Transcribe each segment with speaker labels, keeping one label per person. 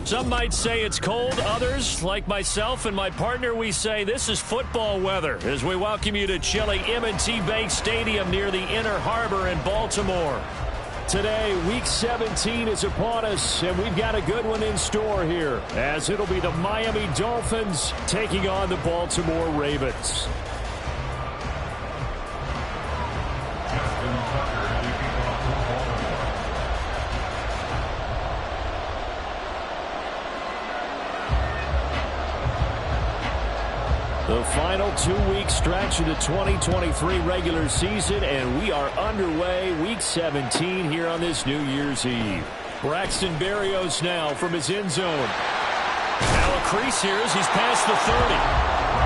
Speaker 1: Some might say it's cold. Others, like myself and my partner, we say this is football weather as we welcome you to chilly M&T Bank Stadium near the Inner Harbor in Baltimore. Today, Week 17 is upon us, and we've got a good one in store here, as it'll be the Miami Dolphins taking on the Baltimore Ravens. The final 2-week stretch of the 2023 regular season, and we are underway Week 17 here on this New Year's Eve. Braxton Berrios now from his end zone. Now a crease here as he's past the 30.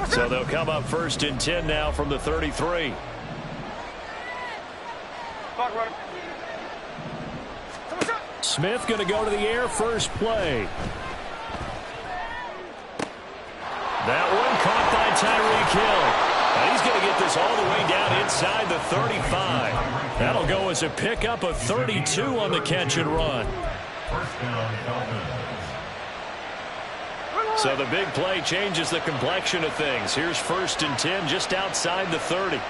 Speaker 1: So they'll come up 1st and 10 now from the 33. Smith going to go to the air first play. That one caught by Tyreek Hill. And he's going to get this all the way down inside the 35. That'll go as a pickup of 32 on the catch and run. So the big play changes the complexion of things. Here's 1st and 10 just outside the 30.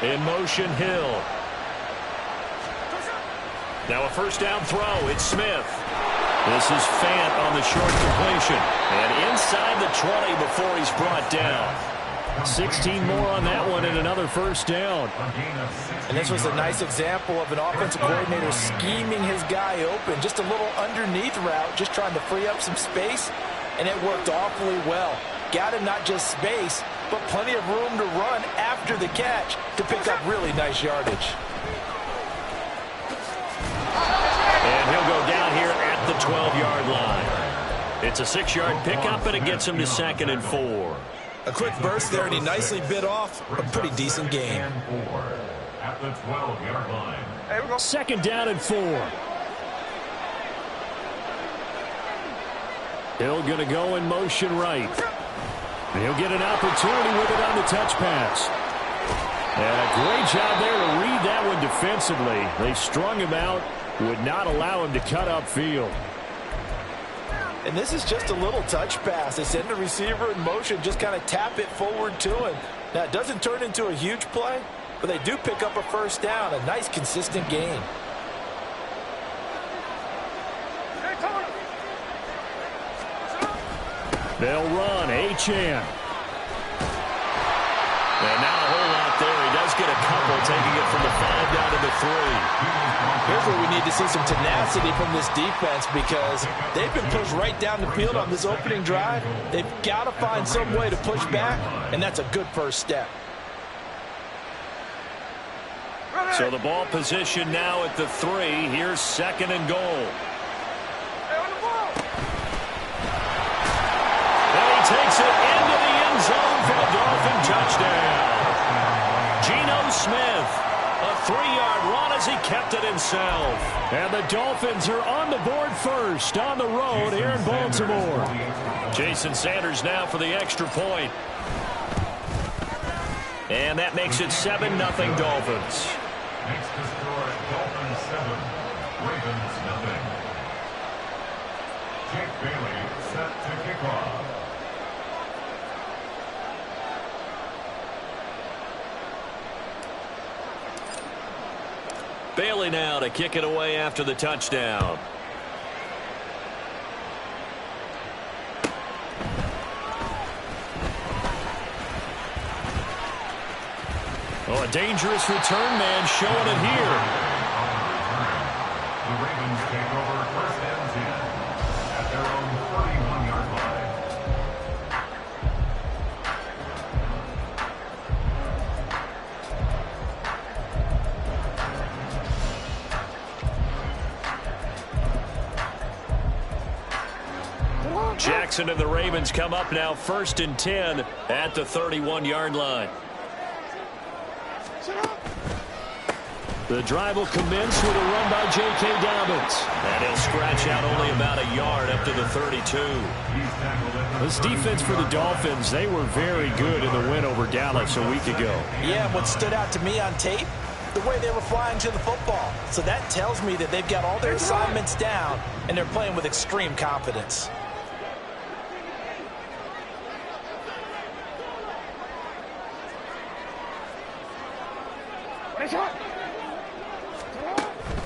Speaker 1: In motion, Hill. Now a first down throw. It's Smith. This is Fant on the short completion. And inside the 20 before he's brought down. 16 more on that one and another first down.
Speaker 2: And this was a nice example of an offensive coordinator scheming his guy open. Just a little underneath route, just trying to free up some space, and it worked awfully well. Got him not just space, but plenty of room to run after the catch to pick up really nice yardage.
Speaker 1: And he'll go down here at the 12-yard line. It's a 6-yard pickup, and it gets him to 2nd and 4.
Speaker 2: A quick burst there, and he nicely bit off a pretty decent gain.
Speaker 3: At the 12-yard line.
Speaker 1: 2nd down and 4. Hill going to go in motion right. And he'll get an opportunity with it on the touch pass. And a great job there to read that one defensively. They strung him out, would not allow him to cut upfield.
Speaker 2: And this is just a little touch pass. They send the receiver in motion, just kind of tap it forward to him. Now, it doesn't turn into a huge play, but they do pick up a first down, a nice, consistent gain.
Speaker 1: They'll run. Achane. And now a whole lot there. He does get a couple, taking it from the 5 down to the 3.
Speaker 2: Here's where we need to see some tenacity from this defense, because they've been pushed right down the field on this opening drive. They've got to find some way to push back, and that's a good first step.
Speaker 1: So the ball position now at the 3. Here's 2nd and goal. And he takes it into the end zone for the Dolphin touchdown. Geno Smith. A 3-yard run as he kept it himself. And the Dolphins are on the board first on the road here in Baltimore. Jason Sanders now for the extra point. And that makes it 7-0 Dolphins.
Speaker 3: Next to score, Dolphins 7, Ravens 0. Jake Bailey set to kick off.
Speaker 1: Bailey now to kick it away after the touchdown. Oh, a dangerous return man showing it here.
Speaker 3: The Ravens take over first and 10 at their own 31-yard line.
Speaker 1: Jackson and the Ravens come up now first and 10 at the 31-yard line. The drive will commence with a run by J.K. Dobbins. And he'll scratch out only about a yard up to the 32. This defense for the Dolphins, they were very good in the win over Dallas a week ago.
Speaker 2: Yeah, what stood out to me on tape, the way they were flying to the football. So that tells me that they've got all their assignments down, and they're playing with extreme confidence.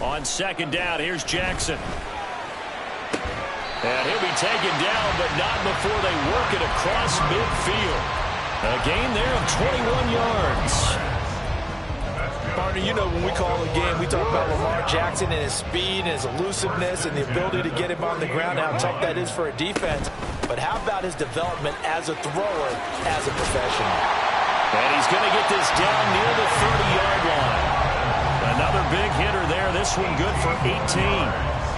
Speaker 1: On second down, here's Jackson. And he'll be taken down, but not before they work it across midfield. A gain there of 21 yards.
Speaker 2: Partner, you know when we call a game, we talk about Lamar Jackson and his speed and his elusiveness and the ability to get him on the ground, how tough that is for a defense. But how about his development as a thrower, as a professional?
Speaker 1: And he's going to get this down near the 30-yard line. Another big hitter there. This one good for 18.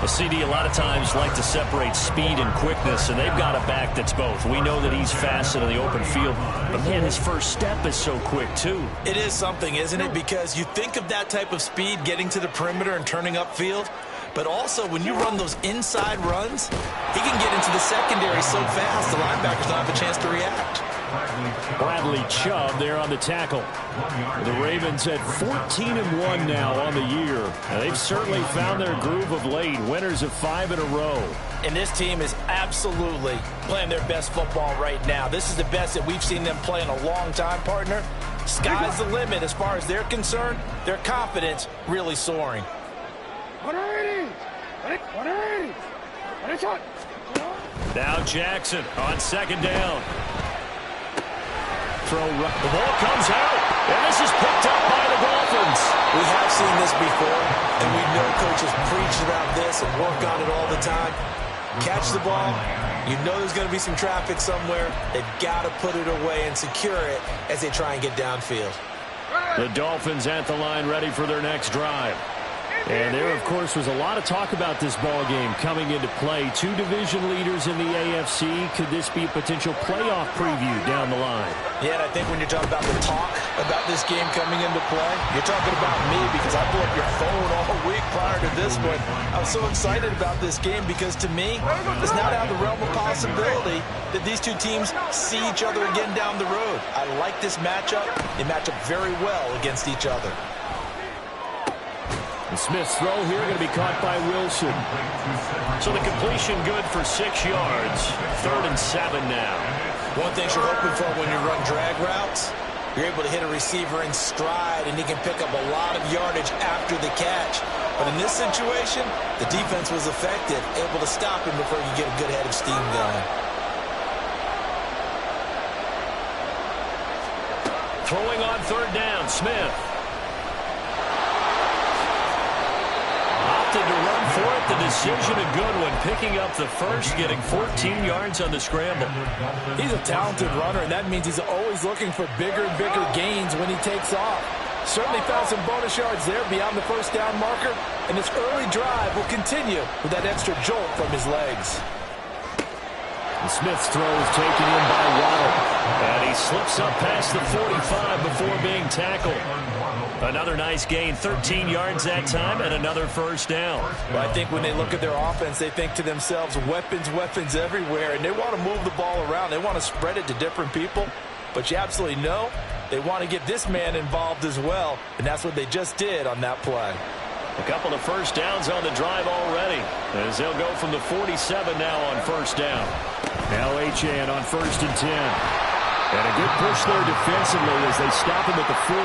Speaker 1: The CD a lot of times like to separate speed and quickness, and they've got a back that's both. We know that he's fast in the open field, but man, his first step is so quick too.
Speaker 2: It is something, isn't it? Because you think of that type of speed getting to the perimeter and turning upfield, but also when you run those inside runs, he can get into the secondary so fast the linebackers don't have a chance to react.
Speaker 1: Bradley Chubb there on the tackle. The Ravens at 14-1 now on the year. And they've certainly found their groove of late. Winners of 5 in a row.
Speaker 2: And this team is absolutely playing their best football right now. This is the best that we've seen them play in a long time, partner. Sky's the limit as far as they're concerned. Their confidence really soaring.
Speaker 1: Now Jackson on second down. The ball comes out, and this is picked up by the Dolphins.
Speaker 2: We have seen this before, and we know coaches preach about this and work on it all the time. Catch the ball. You know there's going to be some traffic somewhere. They've got to put it away and secure it as they try and get downfield.
Speaker 1: The Dolphins at the line ready for their next drive. And there, of course, was a lot of talk about this ball game coming into play. Two division leaders in the AFC. Could this be a potential playoff preview down the line?
Speaker 2: Yeah, and I think when you're talking about the talk about this game coming into play, you're talking about me because I blew up your phone all week prior to this one. I'm so excited about this game because to me, it's not out of the realm of possibility that these two teams see each other again down the road. I like this matchup. They match up very well against each other.
Speaker 1: And Smith's throw here going to be caught by Wilson. So the completion good for 6 yards. 3rd and 7 now.
Speaker 2: One thing you're hoping for when you run drag routes, you're able to hit a receiver in stride and he can pick up a lot of yardage after the catch. But in this situation, the defense was effective, able to stop him before you get a good head of steam going.
Speaker 1: Throwing on 3rd down, Smith. To run for it, the decision a good one, picking up the first, getting 14 yards on the scramble.
Speaker 2: He's a talented runner, and that means he's always looking for bigger and bigger gains when he takes off. Certainly found some bonus yards there beyond the first down marker, and this early drive will continue with that extra jolt from his legs.
Speaker 1: And Smith's throw is taken in by Waddle, and he slips up past the 45 before being tackled. Another nice gain, 13 yards that time, and another first down.
Speaker 2: Well, I think when they look at their offense, they think to themselves, weapons, weapons everywhere, and they want to move the ball around. They want to spread it to different people, but you absolutely know they want to get this man involved as well, and that's what they just did on that play.
Speaker 1: A couple of first downs on the drive already, as they'll go from the 47 now on first down. Now Achane on 1st and 10. And a good push there defensively as they stop him at the 48.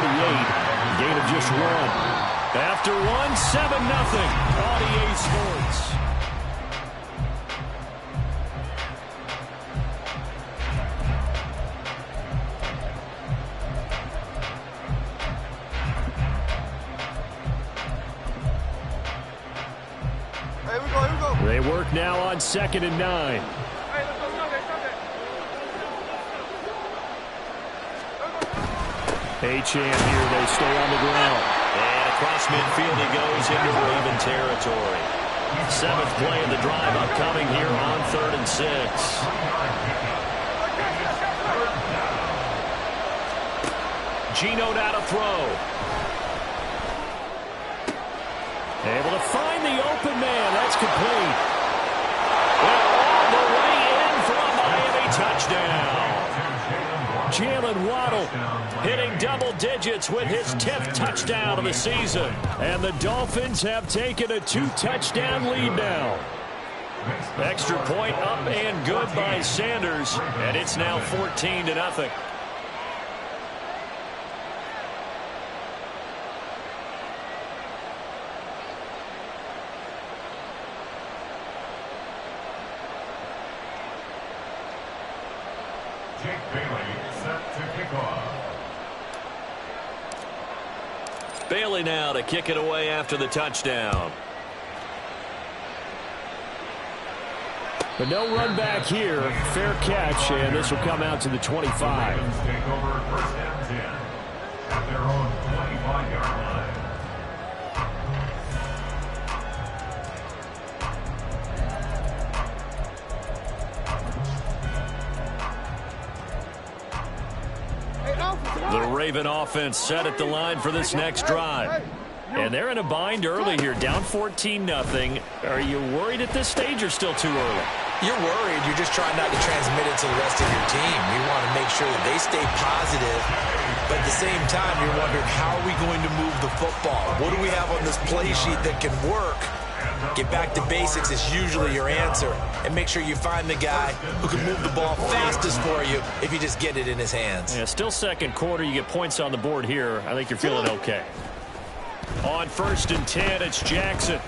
Speaker 1: Gain of just 1. After one, 7-0 on EA Sports. They work now on 2nd and 9. Achane here, they stay on the ground.
Speaker 4: And across midfield he goes into Raven territory. 7th play of the drive upcoming here on 3rd and 6.
Speaker 1: Geno now to throw. Able to find the open man. That's complete. And all the way in for a Miami touchdown. Jalen Waddle hitting double digits with his 10th touchdown of the season. And the Dolphins have taken a 2-touchdown lead now. Extra point up and good by Sanders. And it's now 14-0.
Speaker 3: Jake Bailey set to kick off.
Speaker 4: Bailey now to kick it away after the touchdown.
Speaker 1: But no run back here. Fair catch, and this will come out to the 25.
Speaker 3: Ravens take over 1st and 10 at their own 25-yard line.
Speaker 1: The Raven offense set at the line for this next drive. And they're in a bind early here, down 14-0. Are you worried at this stage or still too early?
Speaker 2: You're worried. You're just trying not to transmit it to the rest of your team. You want to make sure that they stay positive. But at the same time, you're wondering, how are we going to move the football? What do we have on this play sheet that can work? Get back to basics is usually your answer. And make sure you find the guy who can move the ball fastest for you if you just get it in his hands.
Speaker 1: Yeah, still second quarter. You get points on the board here. I think you're feeling okay. On 1st and 10, it's Jackson.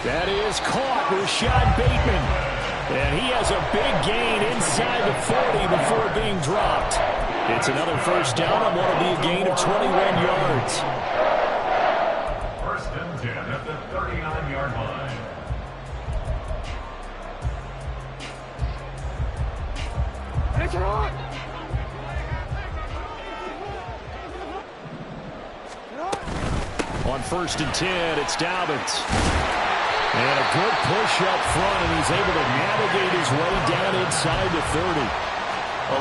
Speaker 1: That is caught. Rashad Bateman. And he has a big gain inside the 40 before being dropped. It's another first down and what will be a gain of 21 yards.
Speaker 3: 1st and 10 at the 39-yard line.
Speaker 1: On 1st and 10, it's Dobbins. And a good push up front, and he's able to navigate his way down inside the 30.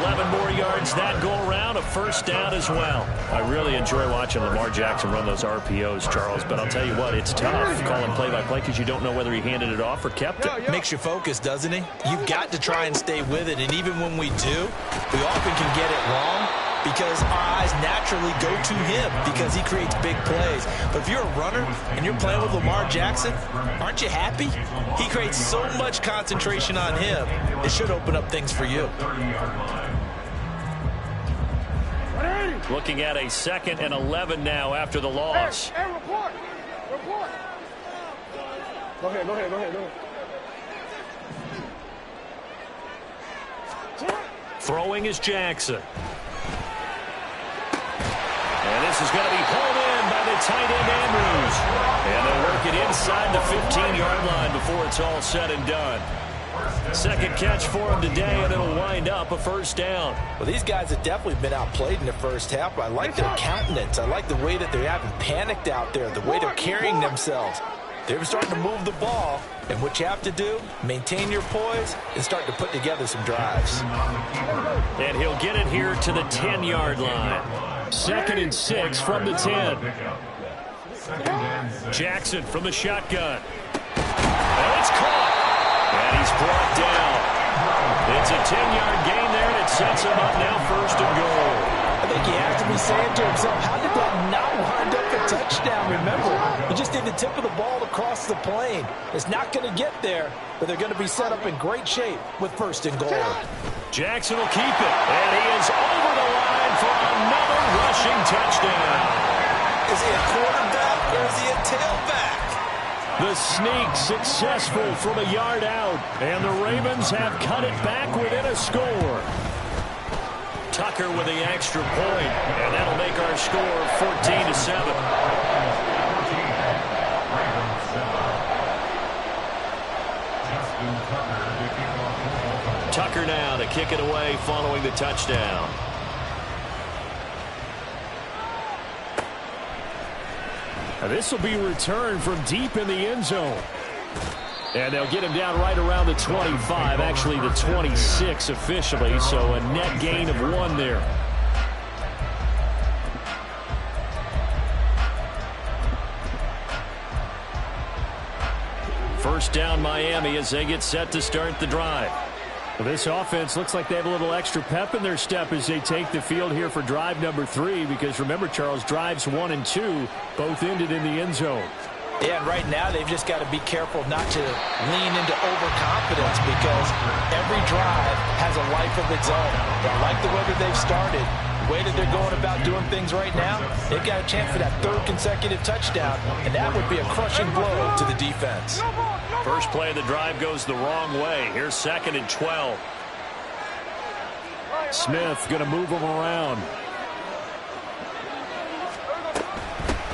Speaker 1: 11 more yards that go around, a first down as well. I really enjoy watching Lamar Jackson run those RPOs, Charles, but I'll tell you what, it's tough calling play-by-play because you don't know whether he handed it off or kept it.
Speaker 2: Makes you focus, doesn't he? You've got to try and stay with it, and even when we do, we often can get it wrong because our eyes naturally go to him because he creates big plays. But if you're a runner and you're playing with Lamar Jackson, aren't you happy? He creates so much concentration on him. It should open up things for you.
Speaker 1: Looking at a 2nd and 11 now after the loss.
Speaker 5: Hey, report. Go ahead.
Speaker 1: Throwing is Jackson. And this is going to be pulled in by the tight end Andrews. And they'll work it inside the 15-yard line before it's all said and done. Second catch for him today, and it'll wind up a first down.
Speaker 2: Well, these guys have definitely been outplayed in the first half, but I like their countenance. I like the way that they haven't panicked out there, the way they're carrying themselves. They're starting to move the ball, and what you have to do, maintain your poise and start to put together some drives.
Speaker 1: And he'll get it here to the 10-yard line. 2nd and 6 from the 10. Jackson from the shotgun. And it's caught. And he's brought down. It's a 10-yard gain there, and it sets him up now 1st and goal.
Speaker 2: I think he has to be saying to himself, how did that not wind up a touchdown? Remember, he just did the tip of the ball across the plane. It's not going to get there, but they're going to be set up in great shape with 1st and goal.
Speaker 1: Jackson will keep it, and he is over the line for another rushing touchdown.
Speaker 2: Is he a
Speaker 1: The sneak successful from a yard out. And the Ravens have cut it back within a score.
Speaker 4: Tucker with the extra point, and that'll make our score 14-7. Tucker now to kick it away following the touchdown.
Speaker 1: Now this will be returned from deep in the end zone. And they'll get him down right around the 25, actually the 26 officially, so a net gain of 1 there. First down Miami as they get set to start the drive. Well, this offense looks like they have a little extra pep in their step as they take the field here for drive number 3, because remember, Charles, drives 1 and 2 both ended in the end zone.
Speaker 2: Yeah, and right now they've just got to be careful not to lean into overconfidence, because every drive has a life of its own. I like the way that they've started, the way that they're going about doing things right now. They've got a chance for that 3rd consecutive touchdown, and that would be a crushing blow to the defense.
Speaker 4: First play of the drive goes the wrong way. Here's 2nd and 12.
Speaker 1: Smith going to move him around.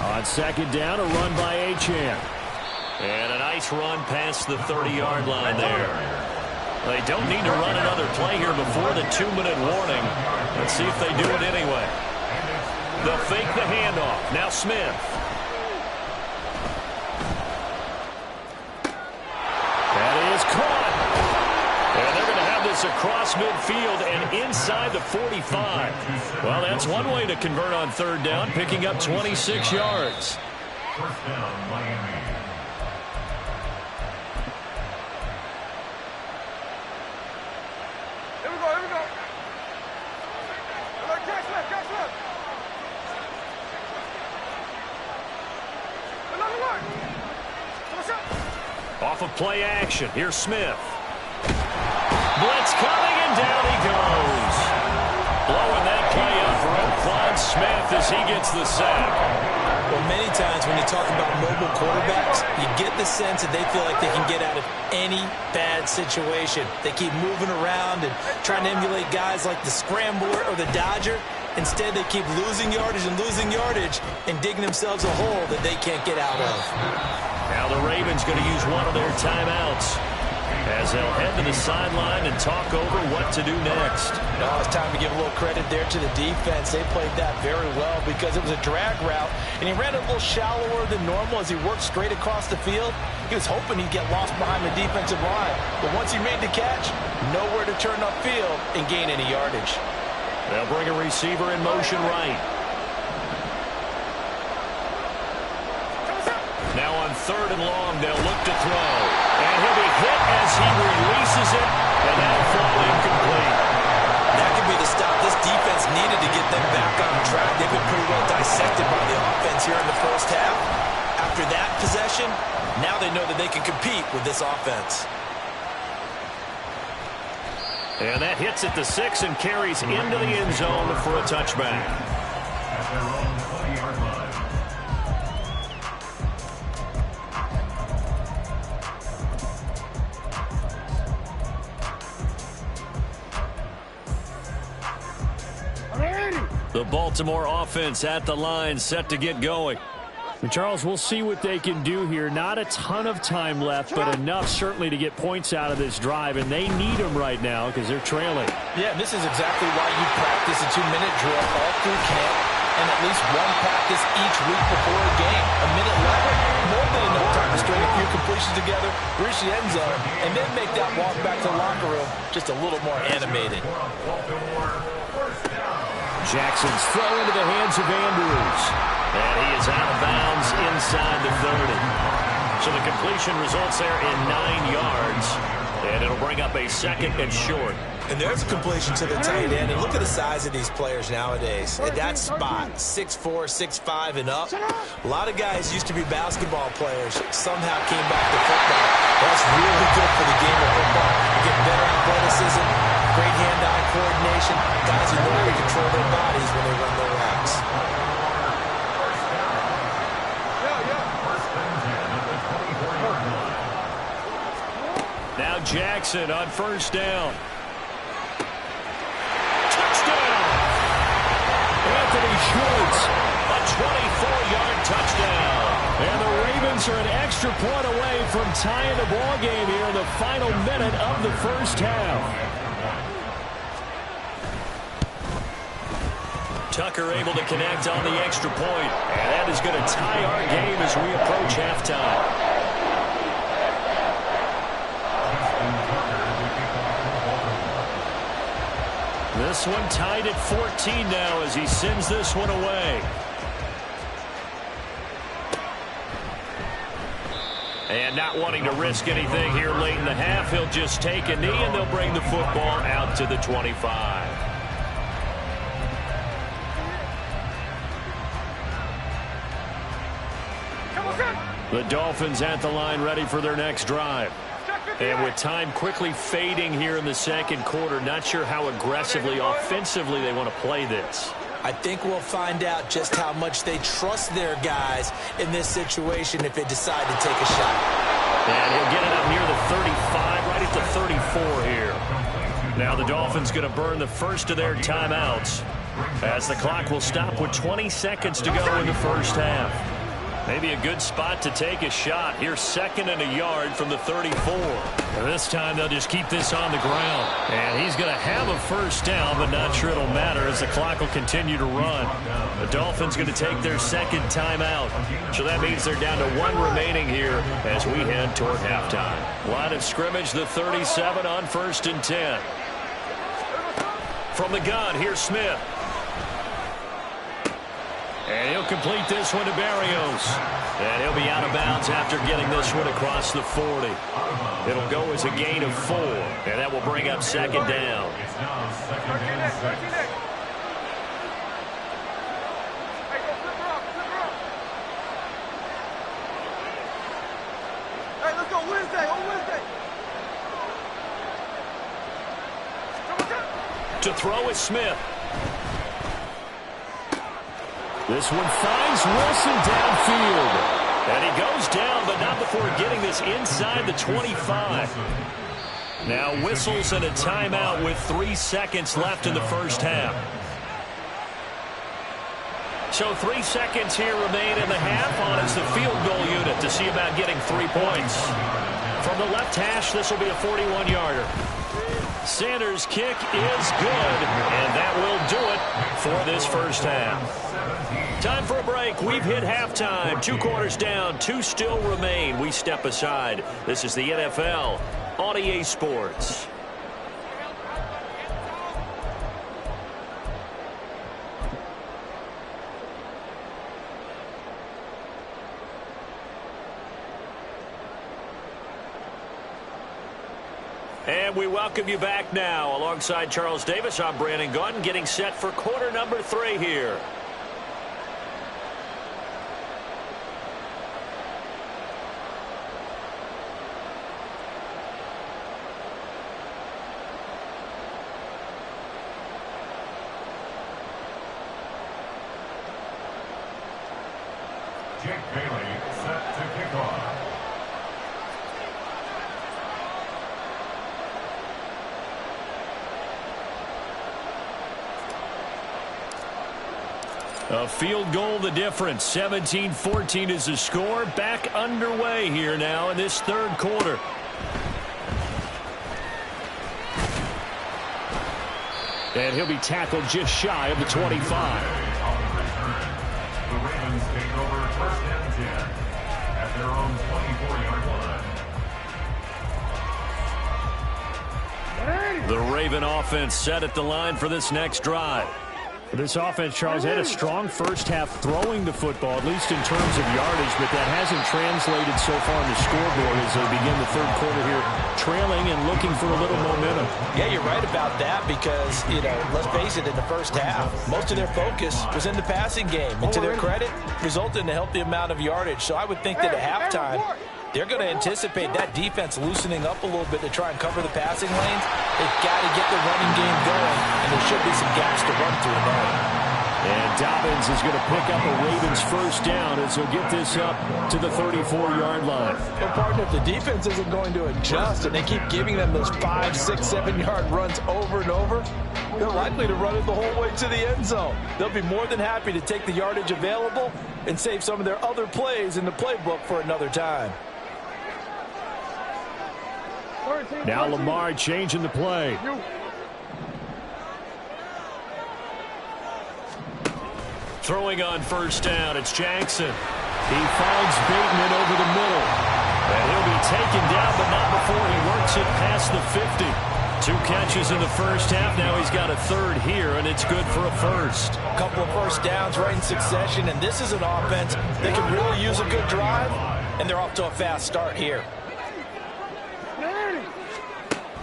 Speaker 1: On 2nd down, a run by Achane.
Speaker 4: And a nice run past the 30-yard line there. They don't need to run another play here before the 2-minute warning. Let's see if they do it anyway. They'll fake the handoff. Now Smith.
Speaker 1: That is caught.
Speaker 4: And they're going to have this across midfield and inside the 45. Well, that's one way to convert on 3rd down, picking up 26 yards.
Speaker 3: First down, Miami.
Speaker 5: Here we go, here we go. Catch left, catch left.
Speaker 1: Off of play action. Here's Smith. Blitz coming, and down he goes. Blowing that play up for Roquan Smith as he gets the sack.
Speaker 2: Well, many times when you talk about mobile quarterbacks, you get the sense that they feel like they can get out of any bad situation. They keep moving around and trying to emulate guys like the Scrambler or the Dodger. Instead, they keep losing yardage and digging themselves a hole that they can't get out of.
Speaker 4: Now the Ravens going to use one of their timeouts as they'll head to the sideline and talk over what to do next.
Speaker 2: Now it's time to give a little credit there to the defense. They played that very well because it was a drag route, and he ran a little shallower than normal as he worked straight across the field. He was hoping he'd get lost behind the defensive line, but once he made the catch, nowhere to turn upfield and gain any yardage.
Speaker 4: They'll bring a receiver in motion right. Now on 3rd and long, they'll look to throw. And he'll be hit as he releases it, and that'll fall incomplete.
Speaker 2: That could be the stop this defense needed to get them back on track. They've been pretty well dissected by the offense here in the first half. After that possession, now they know that they can compete with this offense.
Speaker 4: And that hits at the 6 and carries into the end zone for a touchback.
Speaker 3: At their own 20-yard line.
Speaker 1: The Baltimore offense at the line, set to get going. And Charles, we'll see what they can do here. Not a ton of time left, but enough certainly to get points out of this drive, and they need them right now because they're trailing.
Speaker 2: Yeah, this is exactly why you practice a 2-minute drill all through camp and at least one practice each week before a game. A minute left, more than enough time to string a few completions together, reach the end zone, and then make that walk back to the locker room just a little more animated.
Speaker 1: Jackson's throw into the hands of Andrews.
Speaker 4: And he is out of bounds inside the 30. So the completion results there in 9 yards. And it'll bring up a 2nd and short.
Speaker 2: And there's a completion to the tight end. And look at the size of these players nowadays. At that spot, 6'4", 6'5", and up. A lot of guys used to be basketball players. Somehow came back to football. That's really good for the game of football. You get better athleticism, great hand-eye coordination. Guys who know how to control their bodies when they run their routes.
Speaker 1: Jackson on first down. Touchdown! Anthony Schwartz, a 24-yard touchdown. And the Ravens are an extra point away from tying the ball game here in the final minute of the first half. Tucker able to connect on the extra point, and that is going to tie our game as we approach halftime. This one tied at 14 now as he sends this one away. And not wanting to risk anything here late in the half, he'll just take a knee and they'll bring the football out to the 25. The Dolphins at the line ready for their next drive. And with time quickly fading here in the second quarter, not sure how aggressively, offensively they want to play this.
Speaker 2: I think we'll find out just how much they trust their guys in this situation if they decide to take a shot.
Speaker 1: And he'll get it up near the 35, right at the 34 here. Now the Dolphins going to burn the first of their timeouts as the clock will stop with 20 seconds to go in the first half. Maybe a good spot to take a shot. Here's 2nd and a yard from the 34. And this time they'll just keep this on the ground. And he's going to have a first down, but not sure it'll matter as the clock will continue to run. The Dolphins going to take their second timeout. So that means they're down to 1 remaining here as we head toward halftime. Line of scrimmage, the 37 on 1st and 10. From the gun, here's Smith. And he'll complete this one to Barrios. And he'll be out of bounds after getting this one across the 40. It'll go as a gain of 4. And that will bring up 2nd down.
Speaker 5: Hey, let's go Wednesday, on Wednesday.
Speaker 1: To throw is Smith. This one finds Wilson downfield. And he goes down, but not before getting this inside the 25. Now whistles and a timeout with 3 seconds left in the first half. So 3 seconds here remain in the half on as the field goal unit to see about getting 3 points. From the left hash, this will be a 41-yarder. Sanders' kick is good, and that will do it for this first half. Time for a break. We've hit halftime. 2 quarters down, 2 still remain. We step aside. This is the NFL on EA Sports. And we welcome you back now. Alongside Charles Davis, I'm Brandon Gaudin, getting set for quarter number 3 here.
Speaker 3: Jake Bailey set to kick off.
Speaker 1: A field goal the difference. 17-14 is the score. Back underway here now in this third quarter. And he'll be tackled just shy of the 25.
Speaker 3: The Ravens take over 1st and 10 at their own 24-yard line.
Speaker 1: The Raven offense set at the line for this next drive. This offense, Charles, had a strong first half throwing the football, at least in terms of yardage, but that hasn't translated so far on the scoreboard as they begin the third quarter here, trailing and looking for a little momentum.
Speaker 2: Yeah, you're right about that because, let's face it, in the first half, most of their focus was in the passing game. And to their credit, resulted in a healthy amount of yardage. So I would think that at halftime, they're going to anticipate that defense loosening up a little bit to try and cover the passing lanes. They've got to get the running game going, and there should be some gaps to run through now.
Speaker 1: And Dobbins is going to pick up a Ravens first down as he'll get this up to the 34-yard line.
Speaker 2: Well, partner, if the defense isn't going to adjust and they keep giving them those 5, 6, 7-yard runs over and over, they're likely to run it the whole way to the end zone. They'll be more than happy to take the yardage available and save some of their other plays in the playbook for another time.
Speaker 1: Now Lamar changing the play.
Speaker 4: Throwing on first down, it's Jackson.
Speaker 1: He finds Bateman over the middle.
Speaker 4: And he'll be taken down, but not before he works it past the 50. 2 catches in the first half. Now he's got a third here, and it's good for a first.
Speaker 2: A couple of first downs right in succession, and this is an offense that can really use a good drive, and they're off to a fast start here.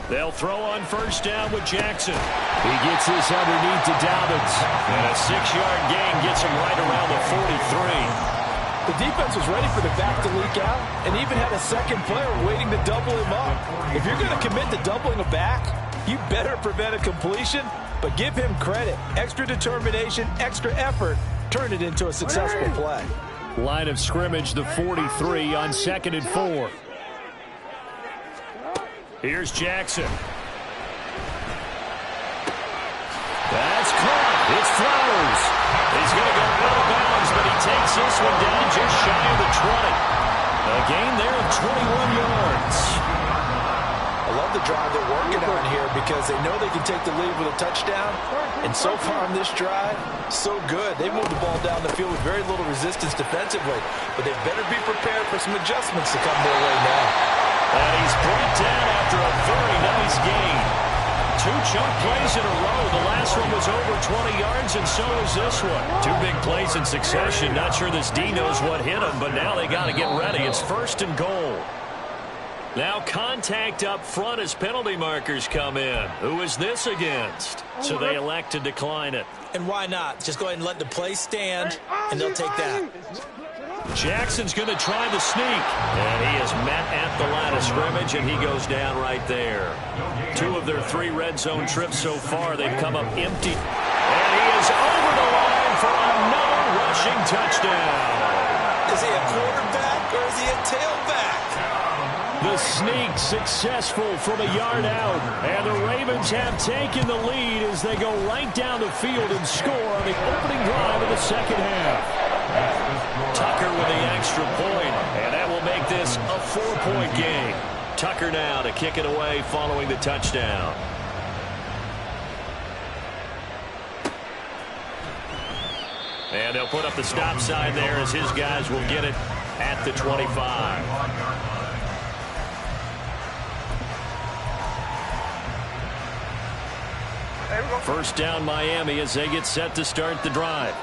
Speaker 4: They'll throw on first down with Jackson.
Speaker 1: He gets this underneath to Dobbins.
Speaker 4: And a 6-yard gain gets him right around the 43.
Speaker 2: The defense was ready for the back to leak out and even had a second player waiting to double him up. If you're going to commit to doubling a back, you better prevent a completion, but give him credit. Extra determination, extra effort, turn it into a successful play.
Speaker 1: Line of scrimmage, the 43 on 2nd and 4.
Speaker 4: Here's Jackson.
Speaker 1: That's caught. It's Flowers.
Speaker 4: He's going to go out of bounds, but he takes this one down just shy of the 20. A gain there of 21 yards.
Speaker 2: I love the drive they're working on here because they know they can take the lead with a touchdown. And so far on this drive, so good. They've moved the ball down the field with very little resistance defensively. But they better be prepared for some adjustments to come their way now.
Speaker 4: And he's brought down after a very nice gain. 2 chunk plays in a row. The last one was over 20 yards, and so is this one. 2 big plays in succession. Not sure this D knows what hit him, but now they got to get ready. It's 1st and goal. Now contact up front as penalty markers come in. Who is this against? So they elect to decline it.
Speaker 2: And why not? Just go ahead and let the play stand, and they'll take that.
Speaker 4: Jackson's going to try the sneak. And he is met at the line of scrimmage, and he goes down right there. 2 of their 3 red zone trips so far, they've come up empty. And he is over the line for another rushing touchdown.
Speaker 2: Is he a quarterback or is he a tailback?
Speaker 1: The sneak successful from a yard out. And the Ravens have taken the lead as they go right down the field and score on the opening drive of the second half.
Speaker 4: Tucker with the extra point, and that will make this a 4-point game. Tucker now to kick it away following the touchdown. And they'll put up the stop sign there as his guys will get it at the 25.
Speaker 1: First down Miami as they get set to start the drive.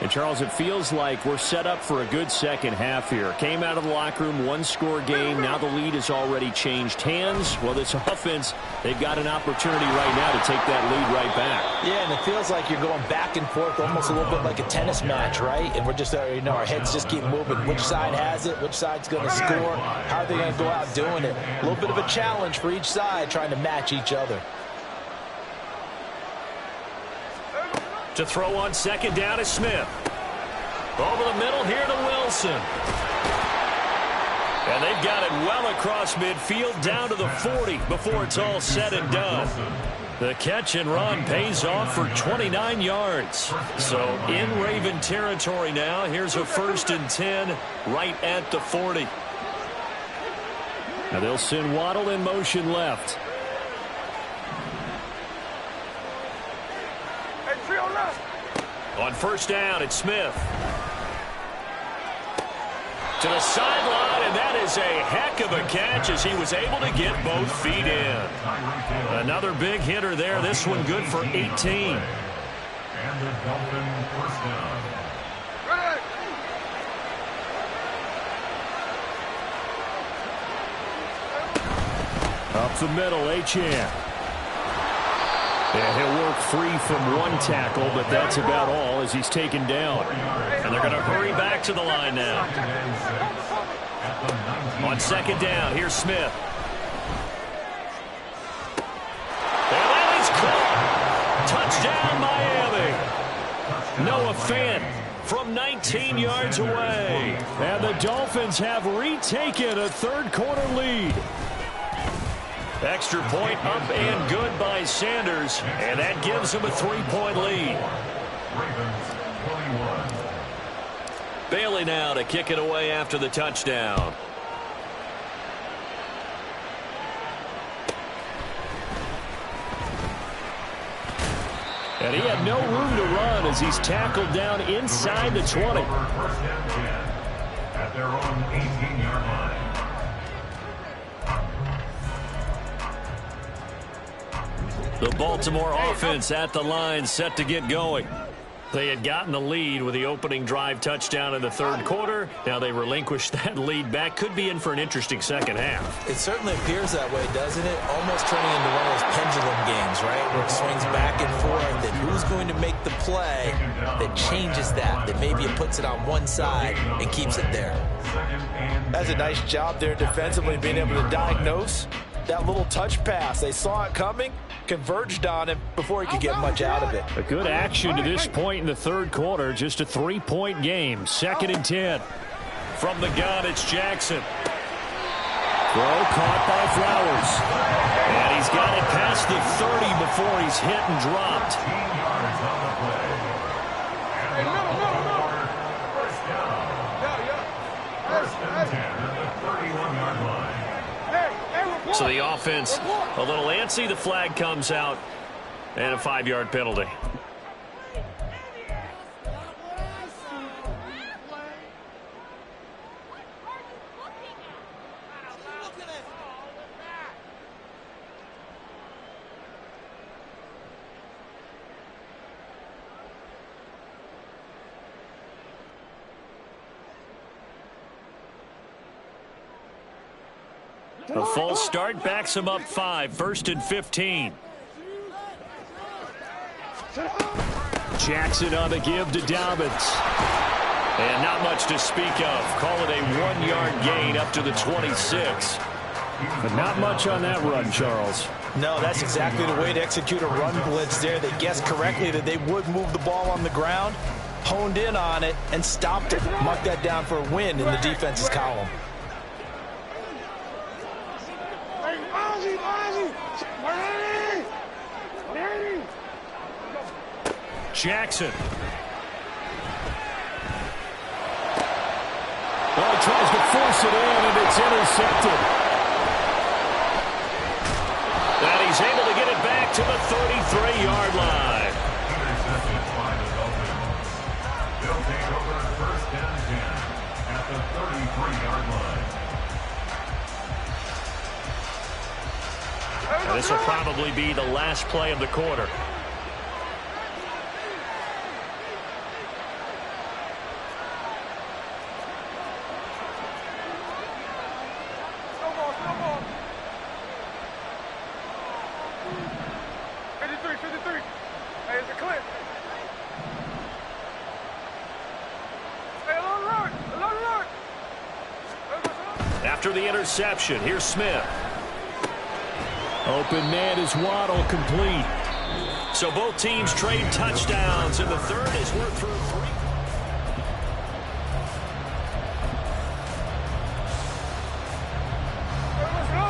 Speaker 1: And, Charles, it feels like we're set up for a good second half here. Came out of the locker room, 1-score game. Now the lead has already changed hands. Well, this offense, they've got an opportunity right now to take that lead right back.
Speaker 2: Yeah, and it feels like you're going back and forth almost a little bit like a tennis match, right? And we're just, our heads just keep moving. Which side has it? Which side's going to score? How are they going to go out doing it? A little bit of a challenge for each side trying to match each other.
Speaker 4: To throw on second down is Smith. Over the middle here to Wilson. And they've got it well across midfield down to the 40 before it's all said and done. The catch and run pays off for 29 yards. So in Raven territory now. Here's a 1st and 10 right at the 40.
Speaker 1: Now they'll send Waddle in motion left.
Speaker 4: On first down, it's Smith. To the sideline, and that is a heck of a catch as he was able to get both feet in. Another big hitter there. This one good for 18.
Speaker 3: And the Dolphin first down.
Speaker 1: Up the middle, Achane. And he'll work free from one tackle, but that's about all as he's taken down.
Speaker 4: And they're going to hurry back to the line now. On second down, here's Smith. And that is caught. Touchdown, Miami.
Speaker 1: Noah Fant from 19 yards away. And the Dolphins have retaken a third-quarter lead. Extra point up and good by Sanders, and that gives him a 3-point lead.
Speaker 3: Ravens 21.
Speaker 4: Bailey now to kick it away after the touchdown.
Speaker 1: And he had no room to run as he's tackled down inside the 20.
Speaker 3: First and 10 at their own 18-yard line.
Speaker 1: The Baltimore offense at the line, set to get going. They had gotten the lead with the opening drive touchdown in the third quarter. Now they relinquished that lead back. Could be in for an interesting second half.
Speaker 2: It certainly appears that way, doesn't it? Almost turning into one of those pendulum games, right? Where it swings back and forth, and who's going to make the play that changes that maybe it puts it on one side and keeps it there. That's a nice job there defensively, being able to diagnose that little touch pass. They saw it coming, converged on him before he could get much out of it.
Speaker 1: A good action to this point in the third quarter. Just a 3-point game. 2nd and 10. From the gun, it's Jackson. Throw caught by Flowers. And he's got it past the 30 before he's hit and dropped.
Speaker 3: 15 yards on the play. And first down. First and 10 at the 31-yard line.
Speaker 1: So the offense a little antsy. The flag comes out and a 5-yard penalty. A false start backs him up 5. 1st and 15. Jackson on the give to Dobbins. And not much to speak of. Call it a 1-yard gain up to the 26. But not much on that run, Charles.
Speaker 2: No, that's exactly the way to execute a run blitz there. They guessed correctly that they would move the ball on the ground, honed in on it, and stopped it. Mark that down for a win in the defense's column.
Speaker 1: Jackson. Well, he tries to force it in, and it's intercepted. And he's able to get it back to the 33-yard line.
Speaker 3: Intercepted by the Dolphins. They'll take over first and 10 at the 33-yard line.
Speaker 1: And this will probably be the last play of the quarter. After the interception, here's Smith. Open man is Waddle, complete. So both teams trade touchdowns in the third as we're through 3.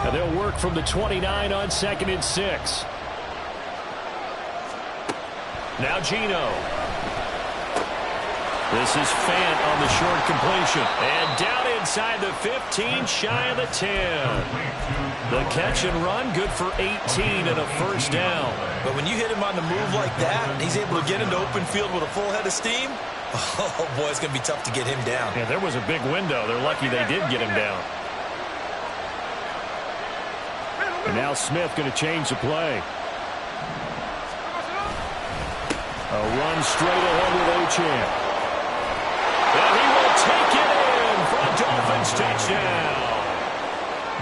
Speaker 1: And they'll work from the 29 on 2nd and 6. Now Geno. This is Fant on the short completion. And down inside the 15, shy of the 10. The catch and run, good for 18 and a first down.
Speaker 2: But when you hit him on the move like that, and he's able to get into open field with a full head of steam, oh boy, it's going to be tough to get him down.
Speaker 1: Yeah, there was a big window. They're lucky they did get him down. And now Smith going to change the play. A run straight ahead with Achane. And he will take it in for a Dolphins touchdown.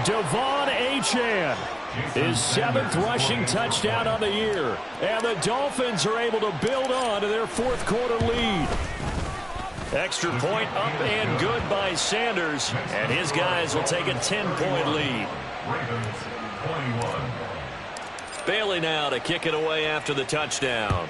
Speaker 1: Devon Achane, his 7th rushing touchdown on the year. And the Dolphins are able to build on to their 4th quarter lead. Extra point up and good by Sanders. And his guys will take a 10-point lead.
Speaker 3: Ravens 21.
Speaker 4: Bailey now to kick it away after the touchdown.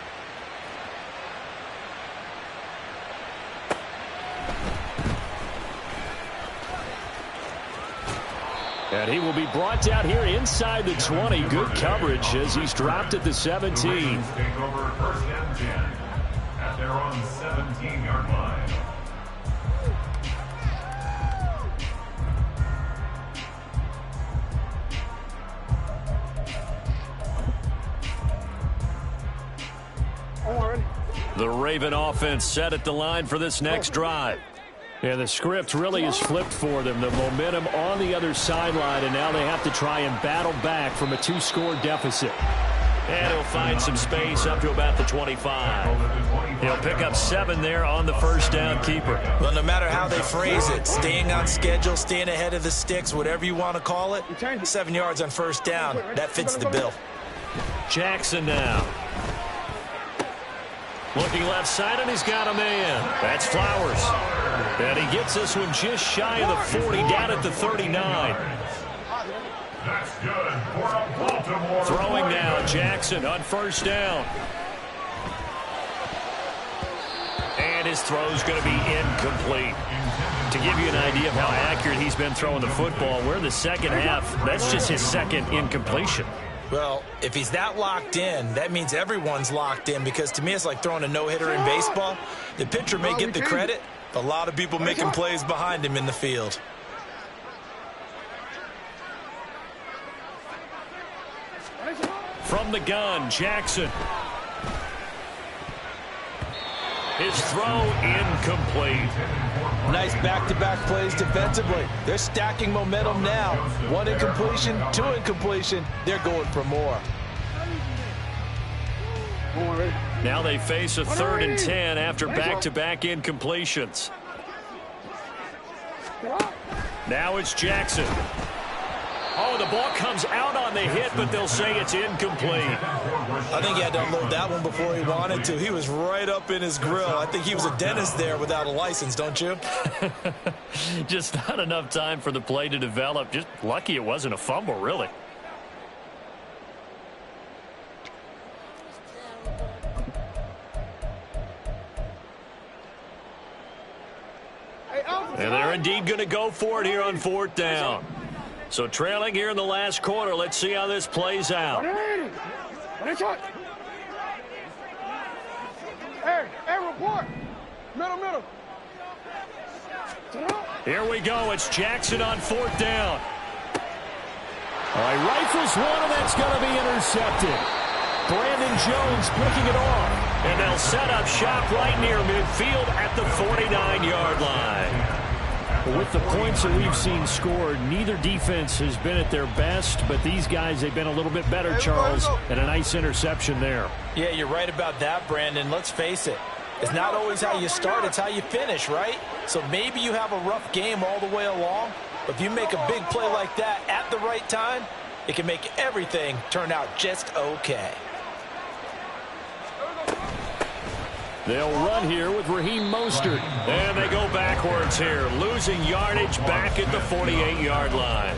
Speaker 1: And he will be brought down here inside the 20. Good coverage as he's dropped at the 17.
Speaker 3: Take over first and 10 at their own 17-yard line.
Speaker 1: The Raven offense set at the line for this next drive. Yeah, the script really is flipped for them. The momentum on the other sideline, and now they have to try and battle back from a 2-score deficit.
Speaker 4: And he'll find some space up to about the 25. He'll pick up 7 there on the first down keeper.
Speaker 2: Well, no matter how they phrase it, staying on schedule, staying ahead of the sticks, whatever you want to call it, 7 yards on first down, that fits the bill.
Speaker 1: Jackson now. Looking left side, and he's got a man. That's Flowers. And he gets this one just shy of the 40, down at the 39.
Speaker 3: That's good for a Baltimore.
Speaker 1: Throwing now, Jackson on first down. And his throw's going to be incomplete. To give you an idea of how accurate he's been throwing the football, we're in the second half. That's just his second incompletion.
Speaker 2: Well, if he's that locked in, that means everyone's locked in, because to me it's like throwing a no-hitter in baseball. The pitcher may get the credit, but a lot of people making plays behind him in the field.
Speaker 1: From the gun, Jackson. His throw incomplete.
Speaker 2: Nice back-to-back plays defensively. They're stacking momentum now. 1 incompletion, 2 incompletion. They're going for more.
Speaker 1: Now they face a 3rd and 10 after back-to-back incompletions. Now it's Jackson. Oh, the ball comes out on the hit, but they'll say it's incomplete.
Speaker 2: I think he had to unload that one before he wanted to. He was right up in his grill. I think he was a dentist there without a license, don't you?
Speaker 1: Just not enough time for the play to develop. Just lucky it wasn't a fumble, really. And they're indeed going to go for it here on 4th down. So trailing here in the last quarter. Let's see how this plays out.
Speaker 5: Hey, report. Middle.
Speaker 1: Here we go. It's Jackson on 4th down. All right, rifles one, and that's going to be intercepted. Brandon Jones picking it off. And they'll set up shop right near midfield at the 49-yard line. With the points that we've seen scored, neither defense has been at their best, but these guys, they've been a little bit better, Charles, and a nice interception there.
Speaker 2: Yeah, you're right about that, Brandon. Let's face it. It's not always how you start, it's how you finish, right? So maybe you have a rough game all the way along, but if you make a big play like that at the right time, it can make everything turn out just okay.
Speaker 1: They'll run here with Raheem Mostert. And they go backwards here, losing yardage back at the 48-yard line.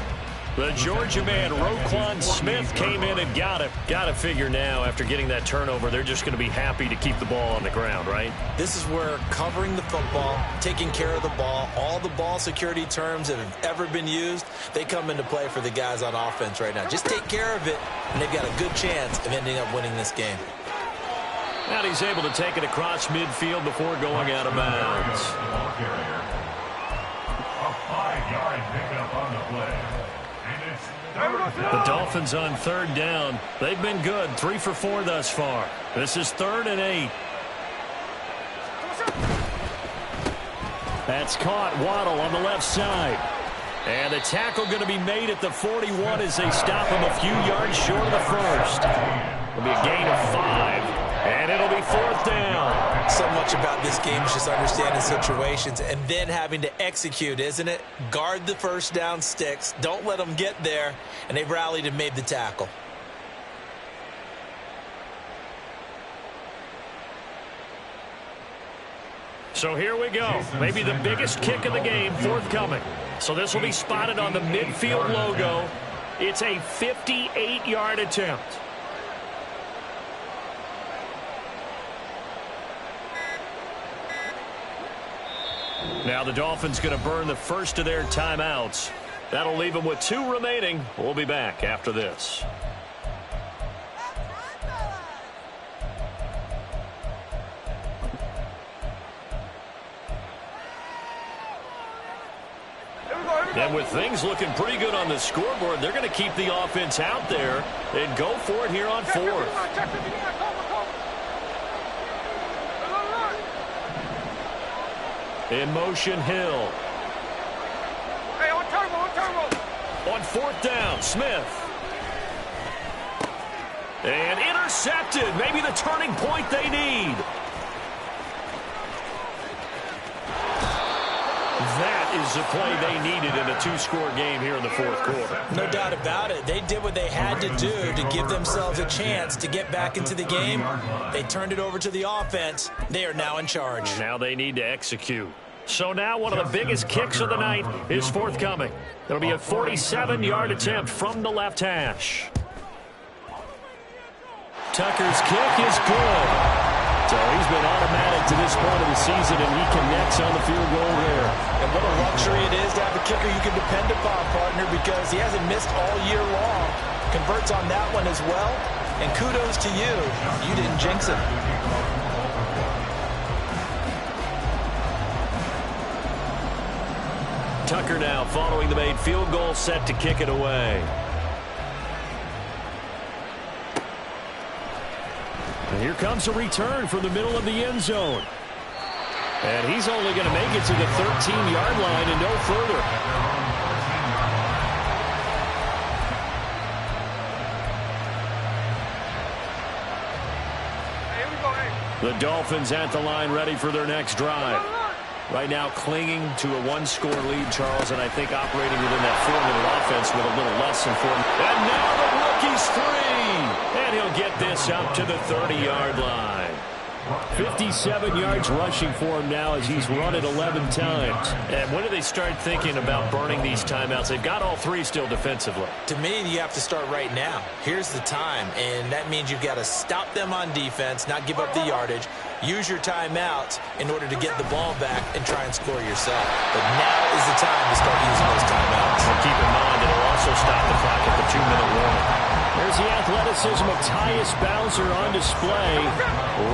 Speaker 1: The Georgia man, Roquan Smith, came in and got it. Got to figure now, after getting that turnover, they're just going to be happy to keep the ball on the ground, right?
Speaker 2: This is where covering the football, taking care of the ball, all the ball security terms that have ever been used, they come into play for the guys on offense right now. Just take care of it, and they've got a good chance of ending up winning this game.
Speaker 1: And he's able to take it across midfield before going out of bounds.
Speaker 3: A 5-yard pickup on the play.
Speaker 1: The Dolphins on 3rd down. They've been good, 3 for 4 thus far. This is 3rd and 8. That's caught. Waddle on the left side. And the tackle going to be made at the 41 as they stop him a few yards short of the first. It'll be a gain of 5. And it'll be 4th down.
Speaker 2: So much about this game is just understanding situations and then having to execute, isn't it? Guard the first down sticks. Don't let them get there. And they rallied and made the tackle.
Speaker 1: So here we go. Maybe the biggest kick of the game forthcoming. So this will be spotted on the midfield logo. It's a 58-yard attempt. Now the Dolphins going to burn the first of their timeouts. That'll leave him with 2 remaining. We'll be back after this. And with things looking pretty good on the scoreboard, they're going to keep the offense out there and go for it here on 4th. In motion, Hill.
Speaker 5: Hey, on turbo.
Speaker 1: On 4th down, Smith. And intercepted. Maybe the turning point they need. That is the play they needed in a 2-score game here in the 4th quarter.
Speaker 2: No doubt about it. They did what they had to do to give themselves a chance to get back into the game. They turned it over to the offense. They are now in charge.
Speaker 1: Now they need to execute. So now one of the biggest kicks of the night is forthcoming. It'll be a 47-yard attempt from the left hash. Tucker's kick is good. So he's been automatic to this point of the season, and he connects on the field goal there.
Speaker 2: And what a luxury it is to have a kicker you can depend upon, partner, because he hasn't missed all year long. Converts on that one as well. And kudos to you. You didn't jinx it.
Speaker 1: Tucker now following the made field goal, set to kick it away. And here comes a return from the middle of the end zone. And he's only going to make it to the 13-yard line and no further. The Dolphins at the line, ready for their next drive. Right now clinging to a 1-score lead, Charles, and I think operating within that 4-minute offense with a little less than 4. And now the rookie's free. And he'll get this up to the 30-yard line. 57 yards rushing for him now as he's run it 11 times. And when do they start thinking about burning these timeouts? They've got all 3 still defensively.
Speaker 2: To me, you have to start right now. Here's the time, and that means you've got to stop them on defense, not give up the yardage, use your timeouts in order to get the ball back and try and score yourself. But now is the time to start using those timeouts.
Speaker 1: And keep in mind, it'll also stop the clock at the 2-minute warning. There's the athleticism of Tyus Bowser on display.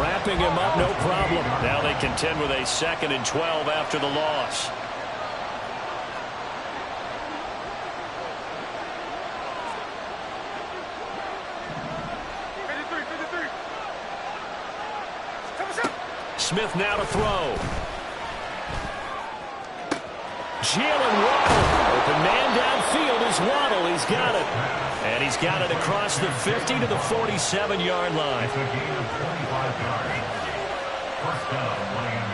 Speaker 1: Wrapping him up, no problem. Now they contend with a 2nd and 12 after the loss. Smith now to throw. Jalen Waddle. Open man downfield is Waddle. He's got it. And he's got it across the 50 to the 47-yard line.
Speaker 3: It's a gain of 25 yards. First down, Miami.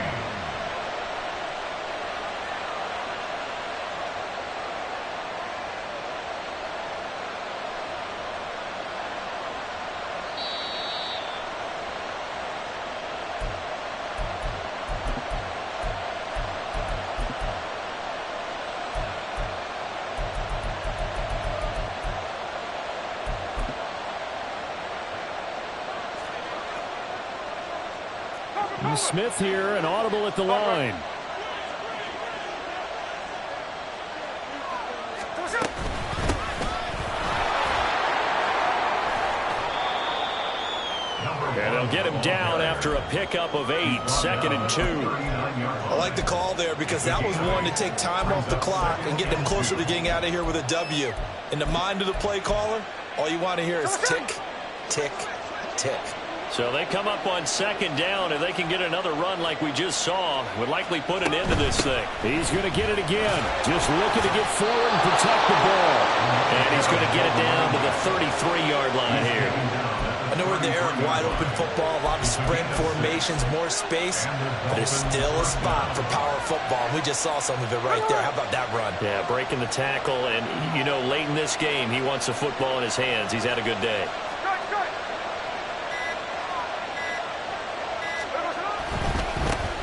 Speaker 1: Smith here, an audible at the line. And they'll get him down after a pickup of 8, 2nd and 2.
Speaker 2: I like the call there because that was one to take time off the clock and get them closer to getting out of here with a W. In the mind of the play caller, all you want to hear is tick, tick, tick.
Speaker 1: So they come up on 2nd down. If they can get another run like we just saw, would likely put an end to this thing. He's going to get it again. Just looking to get forward and protect the ball. And he's going to get it down to the 33-yard line here.
Speaker 2: I know we're in the era of wide-open football, a lot of sprint formations, more space, but there's still a spot for power football. We just saw some of it right there. How about that run?
Speaker 1: Yeah, breaking the tackle, and, you know, late in this game, he wants the football in his hands. He's had a good day.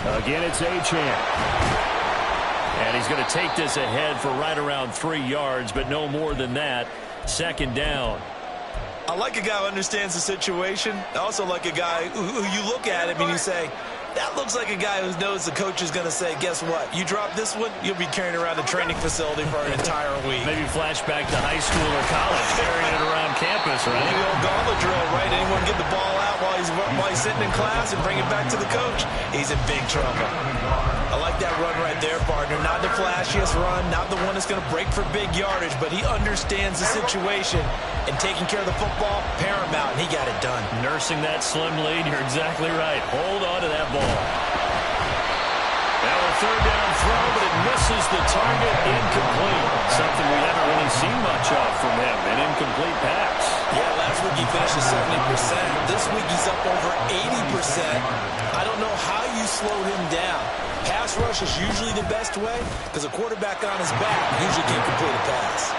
Speaker 1: Again, it's Achane. And he's going to take this ahead for right around 3 yards, but no more than that. 2nd down.
Speaker 2: I like a guy who understands the situation. I also like a guy who you look at him and you say, That looks like a guy who knows the coach is going to say, guess what? You drop this one, you'll be carrying around the training facility for an entire week.
Speaker 1: Maybe flashback to high school or college, carrying it around campus, right?
Speaker 2: The old gauntlet drill, right? Anyone get the ball out while he's sitting in class and bring it back to the coach? He's in big trouble. I like that run right there, partner. Not the flashiest run, not the one that's going to break for big yardage, but he understands the situation, and taking care of the football, paramount, and he got it done.
Speaker 1: Nursing that slim lead, you're exactly right. Hold on to that ball. Now a third down throw, but it misses the target. Incomplete. Something we haven't really seen much of from him, an incomplete pass.
Speaker 2: Yeah, last week he finished at 70%. This week he's up over 80%. I don't know how you slow him down. Pass rush is usually the best way because a quarterback on his back usually can't complete a pass.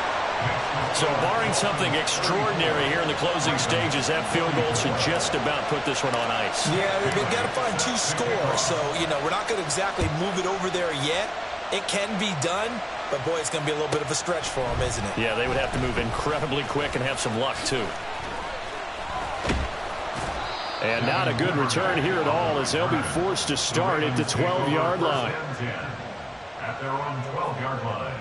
Speaker 1: So barring something extraordinary here in the closing stages, that field goal should just about put this one on ice.
Speaker 2: Yeah, they've got to find 2 scores. So, we're not going to exactly move it over there yet. It can be done, but, boy, it's going to be a little bit of a stretch for them, isn't it?
Speaker 1: Yeah, they would have to move incredibly quick and have some luck, too. And not a good return here at all as they'll be forced to start at the 12-yard line.
Speaker 3: At their own 12-yard line.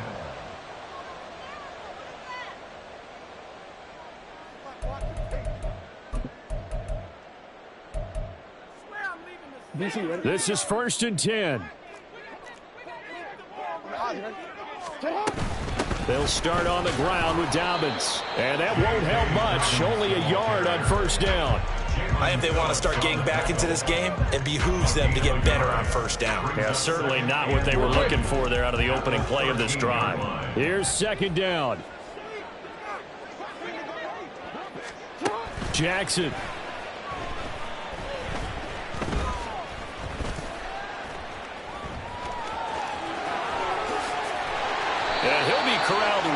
Speaker 1: This is 1st and 10. They'll start on the ground with Dobbins. And that won't help much. Only a yard on 1st down.
Speaker 2: I think they want to start getting back into this game. It behooves them to get better on 1st down.
Speaker 1: Yeah, certainly not what they were looking for there out of the opening play of this drive. Here's 2nd down. Jackson. And he'll be corralled